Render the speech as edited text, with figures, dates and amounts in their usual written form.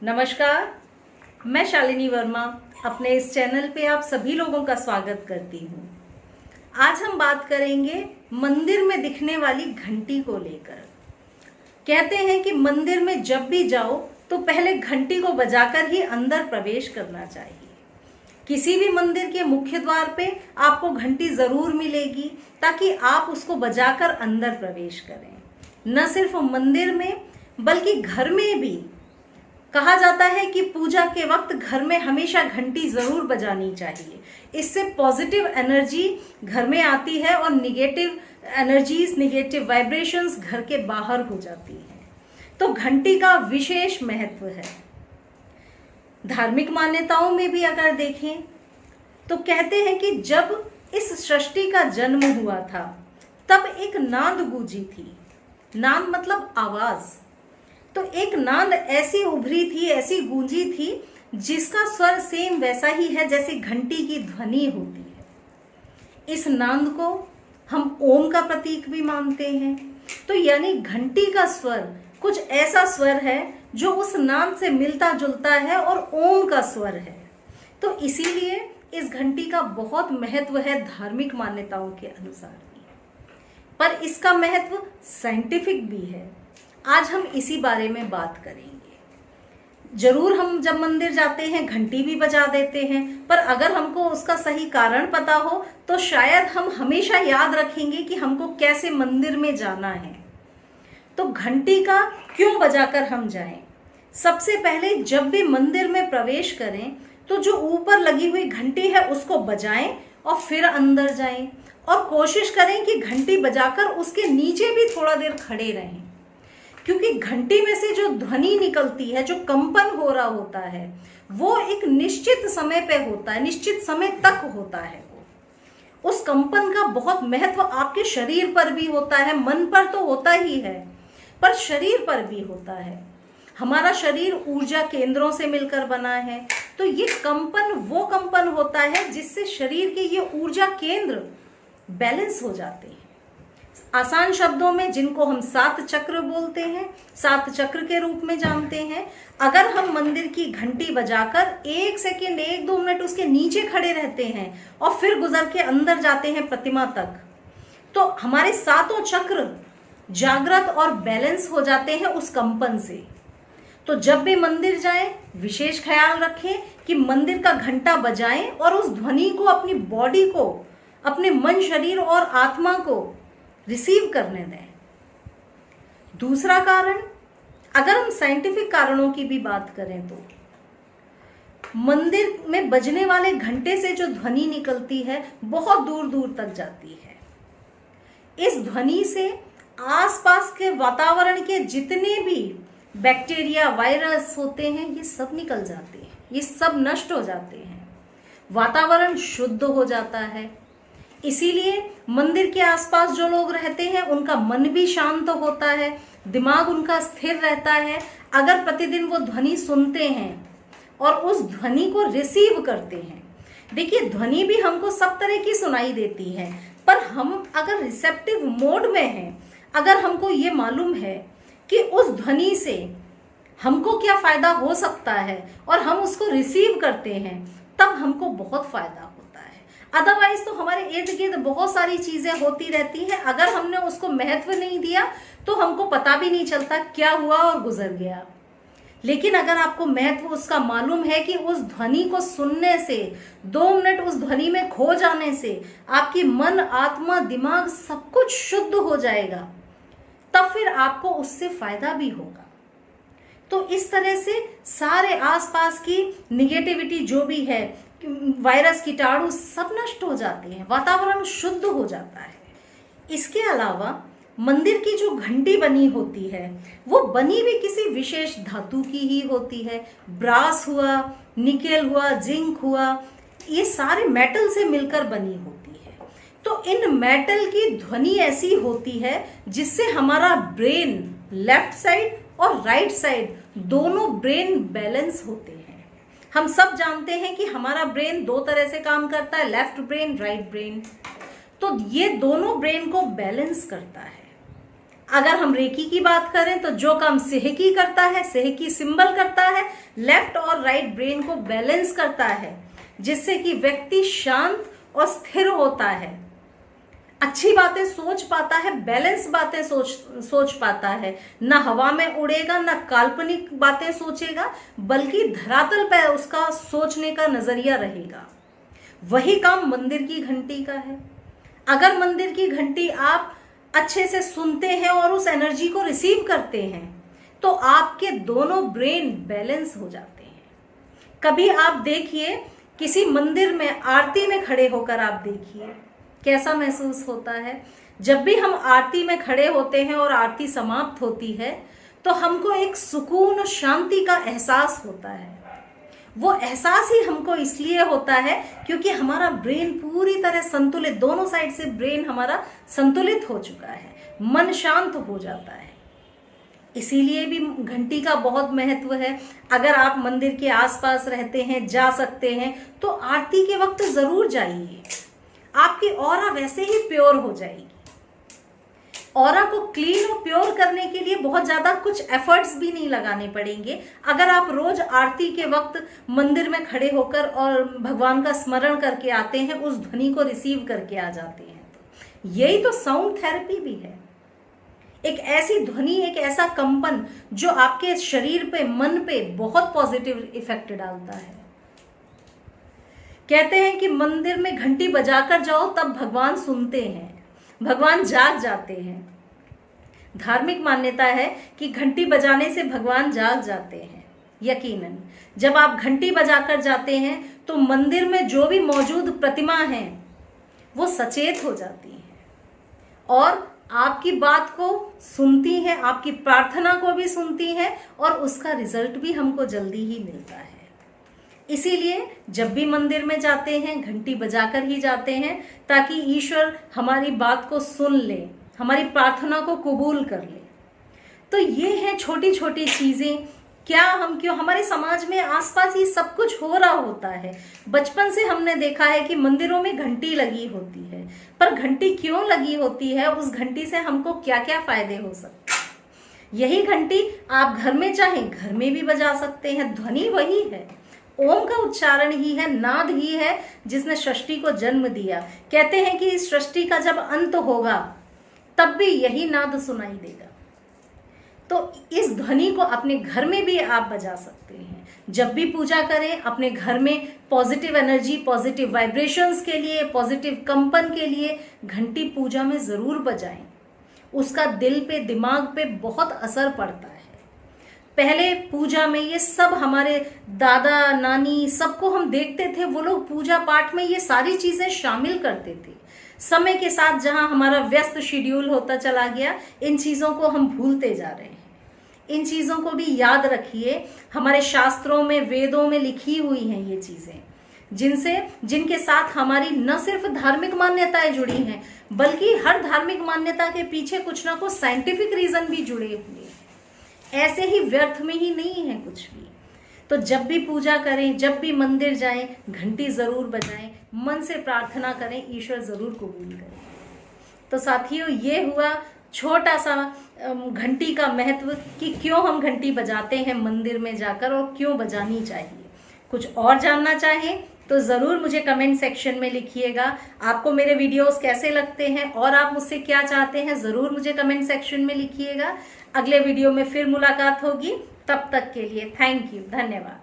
नमस्कार, मैं शालिनी वर्मा अपने इस चैनल पे आप सभी लोगों का स्वागत करती हूँ। आज हम बात करेंगे मंदिर में दिखने वाली घंटी को लेकर। कहते हैं कि मंदिर में जब भी जाओ तो पहले घंटी को बजाकर ही अंदर प्रवेश करना चाहिए। किसी भी मंदिर के मुख्य द्वार पे आपको घंटी जरूर मिलेगी ताकि आप उसको बजाकर अंदर प्रवेश करें। न सिर्फ मंदिर में बल्कि घर में भी कहा जाता है कि पूजा के वक्त घर में हमेशा घंटी जरूर बजानी चाहिए। इससे पॉजिटिव एनर्जी घर में आती है और निगेटिव एनर्जीज, निगेटिव वाइब्रेशंस घर के बाहर हो जाती हैं। तो घंटी का विशेष महत्व है। धार्मिक मान्यताओं में भी अगर देखें तो कहते हैं कि जब इस सृष्टि का जन्म हुआ था तब एक नाद गूंजी थी। नाद मतलब आवाज। तो एक नाद ऐसी उभरी थी, ऐसी गूंजी थी जिसका स्वर सेम वैसा ही है जैसे घंटी की ध्वनि होती है। इस नाद को हम ओम का प्रतीक भी मानते हैं। तो यानी घंटी का स्वर कुछ ऐसा स्वर है जो उस नाद से मिलता जुलता है और ओम का स्वर है। तो इसीलिए इस घंटी का बहुत महत्व है धार्मिक मान्यताओं के अनुसार भी। पर इसका महत्व साइंटिफिक भी है। आज हम इसी बारे में बात करेंगे। जरूर हम जब मंदिर जाते हैं घंटी भी बजा देते हैं, पर अगर हमको उसका सही कारण पता हो तो शायद हम हमेशा याद रखेंगे कि हमको कैसे मंदिर में जाना है। तो घंटी का क्यों बजाकर हम जाएं? सबसे पहले जब भी मंदिर में प्रवेश करें तो जो ऊपर लगी हुई घंटी है उसको बजाएं और फिर अंदर जाएं। और कोशिश करें कि घंटी बजाकर उसके नीचे भी थोड़ा देर खड़े रहें, क्योंकि घंटी में से जो ध्वनि निकलती है, जो कंपन हो रहा होता है, वो एक निश्चित समय पे होता है, निश्चित समय तक होता है। उस कंपन का बहुत महत्व आपके शरीर पर भी होता है। मन पर तो होता ही है, पर शरीर पर भी होता है। हमारा शरीर ऊर्जा केंद्रों से मिलकर बना है। तो ये कंपन वो कंपन होता है जिससे शरीर के ये ऊर्जा केंद्र बैलेंस हो जाते हैं। आसान शब्दों में जिनको हम 7 चक्र बोलते हैं, 7 चक्र के रूप में जानते हैं। अगर हम मंदिर की घंटी बजाकर 1 सेकेंड, 1-2 मिनट उसके नीचे खड़े रहते हैं और फिर गुजर के अंदर जाते हैं प्रतिमा तक, तो हमारे 7 चक्र जागृत और बैलेंस हो जाते हैं उस कंपन से। तो जब भी मंदिर जाएं विशेष ख्याल रखें कि मंदिर का घंटा बजाएं और उस ध्वनि को अपनी बॉडी को, अपने मन, शरीर और आत्मा को रिसीव करने दें। दूसरा कारण, अगर हम साइंटिफिक कारणों की भी बात करें तो मंदिर में बजने वाले घंटे से जो ध्वनि निकलती है बहुत दूर दूर तक जाती है। इस ध्वनि से आसपास के वातावरण के जितने भी बैक्टीरिया, वायरस होते हैं ये सब निकल जाते हैं, ये सब नष्ट हो जाते हैं, वातावरण शुद्ध हो जाता है। इसीलिए मंदिर के आसपास जो लोग रहते हैं उनका मन भी शांत होता है, दिमाग उनका स्थिर रहता है। अगर प्रतिदिन वो ध्वनि सुनते हैं और उस ध्वनि को रिसीव करते हैं। देखिए, ध्वनि भी हमको सब तरह की सुनाई देती है, पर हम अगर रिसेप्टिव मोड में हैं, अगर हमको ये मालूम है कि उस ध्वनि से हमको क्या फायदा हो सकता है और हम उसको रिसीव करते हैं, तब हमको बहुत फायदा होता है। अदरवाइज तो हमारे इर्द गिर्द बहुत सारी चीजें होती रहती हैं, अगर हमने उसको महत्व नहीं दिया तो हमको पता भी नहीं चलता क्या हुआ और गुजर गया। लेकिन अगर आपको महत्व उसका मालूम है कि उस ध्वनि को सुनने से, 2 मिनट उस ध्वनि में खो जाने से आपकी मन, आत्मा, दिमाग सब कुछ शुद्ध हो जाएगा, तब फिर आपको उससे फायदा भी होगा। तो इस तरह से सारे आसपास की निगेटिविटी जो भी है, वायरस, कीटाणु सब नष्ट हो जाते हैं, वातावरण शुद्ध हो जाता है। इसके अलावा मंदिर की जो घंटी बनी होती है वो बनी भी किसी विशेष धातु की ही होती है। ब्रास हुआ, निकेल हुआ, जिंक हुआ, ये सारे मेटल से मिलकर बनी होती है। तो इन मेटल की ध्वनि ऐसी होती है जिससे हमारा ब्रेन, लेफ्ट साइड और राइट साइड दोनों ब्रेन बैलेंस होते हैं। हम सब जानते हैं कि हमारा ब्रेन 2 तरह से काम करता है, लेफ्ट ब्रेन, राइट ब्रेन। तो ये दोनों ब्रेन को बैलेंस करता है। अगर हम रेकी की बात करें तो जो काम सेहकी करता है, सेहकी सिंबल करता है, लेफ्ट और राइट ब्रेन को बैलेंस करता है, जिससे कि व्यक्ति शांत और स्थिर होता है, अच्छी बातें सोच पाता है, बैलेंस बातें सोच पाता है, ना हवा में उड़ेगा, ना काल्पनिक बातें सोचेगा, बल्कि धरातल पर उसका सोचने का नजरिया रहेगा। वही काम मंदिर की घंटी का है। अगर मंदिर की घंटी आप अच्छे से सुनते हैं और उस एनर्जी को रिसीव करते हैं तो आपके दोनों ब्रेन बैलेंस हो जाते हैं। कभी आप देखिए, किसी मंदिर में आरती में खड़े होकर आप देखिए कैसा महसूस होता है। जब भी हम आरती में खड़े होते हैं और आरती समाप्त होती है तो हमको एक सुकून और शांति का एहसास होता है। वो एहसास ही हमको इसलिए होता है क्योंकि हमारा ब्रेन पूरी तरह संतुलित, दोनों साइड से ब्रेन हमारा संतुलित हो चुका है, मन शांत हो जाता है। इसीलिए भी घंटी का बहुत महत्व है। अगर आप मंदिर के आसपास रहते हैं, जा सकते हैं, तो आरती के वक्त जरूर जाइए। आपकी ऑरा वैसे ही प्योर हो जाएगी। ऑरा को क्लीन और प्योर करने के लिए बहुत ज्यादा कुछ एफर्ट्स भी नहीं लगाने पड़ेंगे। अगर आप रोज आरती के वक्त मंदिर में खड़े होकर और भगवान का स्मरण करके आते हैं, उस ध्वनि को रिसीव करके आ जाते हैं, तो यही तो साउंड थेरेपी भी है। एक ऐसी ध्वनि, एक ऐसा कंपन जो आपके शरीर पे, मन पे बहुत पॉजिटिव इफेक्ट डालता है। कहते हैं कि मंदिर में घंटी बजाकर जाओ तब भगवान सुनते हैं, भगवान जाग जाते हैं। धार्मिक मान्यता है कि घंटी बजाने से भगवान जाग जाते हैं। यकीनन जब आप घंटी बजाकर जाते हैं तो मंदिर में जो भी मौजूद प्रतिमा है वो सचेत हो जाती हैं और आपकी बात को सुनती हैं, आपकी प्रार्थना को भी सुनती हैं और उसका रिजल्ट भी हमको जल्दी ही मिलता है। इसीलिए जब भी मंदिर में जाते हैं घंटी बजाकर ही जाते हैं, ताकि ईश्वर हमारी बात को सुन ले, हमारी प्रार्थना को कबूल कर ले। तो ये है छोटी छोटी चीजें। क्यों हमारे समाज में आसपास ये सब कुछ हो रहा होता है। बचपन से हमने देखा है कि मंदिरों में घंटी लगी होती है, पर घंटी क्यों लगी होती है, उस घंटी से हमको क्या क्या फायदे हो सकते हैं। यही घंटी आप घर में चाहें घर में भी बजा सकते हैं। ध्वनि वही है, ओम का उच्चारण ही है, नाद ही है जिसने सृष्टि को जन्म दिया। कहते हैं कि इस सृष्टि का जब अंत होगा तब भी यही नाद सुनाई देगा। तो इस ध्वनि को अपने घर में भी आप बजा सकते हैं। जब भी पूजा करें अपने घर में पॉजिटिव एनर्जी, पॉजिटिव वाइब्रेशंस के लिए, पॉजिटिव कंपन के लिए घंटी पूजा में जरूर बजाएं। उसका दिल पे, दिमाग पे बहुत असर पड़ता है। पहले पूजा में ये सब हमारे दादा नानी सबको हम देखते थे, वो लोग पूजा पाठ में ये सारी चीजें शामिल करते थे। समय के साथ जहां हमारा व्यस्त शेड्यूल होता चला गया, इन चीजों को हम भूलते जा रहे हैं। इन चीजों को भी याद रखिए। हमारे शास्त्रों में, वेदों में लिखी हुई हैं ये चीजें, जिनके साथ हमारी न सिर्फ धार्मिक मान्यताएं जुड़ी हैं, बल्कि हर धार्मिक मान्यता के पीछे कुछ ना कुछ साइंटिफिक रीजन भी जुड़े हुए हैं। ऐसे ही व्यर्थ में ही नहीं है कुछ भी। तो जब भी पूजा करें, जब भी मंदिर जाएं, घंटी जरूर बजाएं, मन से प्रार्थना करें, ईश्वर जरूर कबूल करें। तो साथियों, ये हुआ छोटा सा घंटी का महत्व कि क्यों हम घंटी बजाते हैं मंदिर में जाकर और क्यों बजानी चाहिए। कुछ और जानना चाहें तो ज़रूर मुझे कमेंट सेक्शन में लिखिएगा। आपको मेरे वीडियोस कैसे लगते हैं और आप मुझसे क्या चाहते हैं, ज़रूर मुझे कमेंट सेक्शन में लिखिएगा। अगले वीडियो में फिर मुलाकात होगी। तब तक के लिए थैंक यू, धन्यवाद।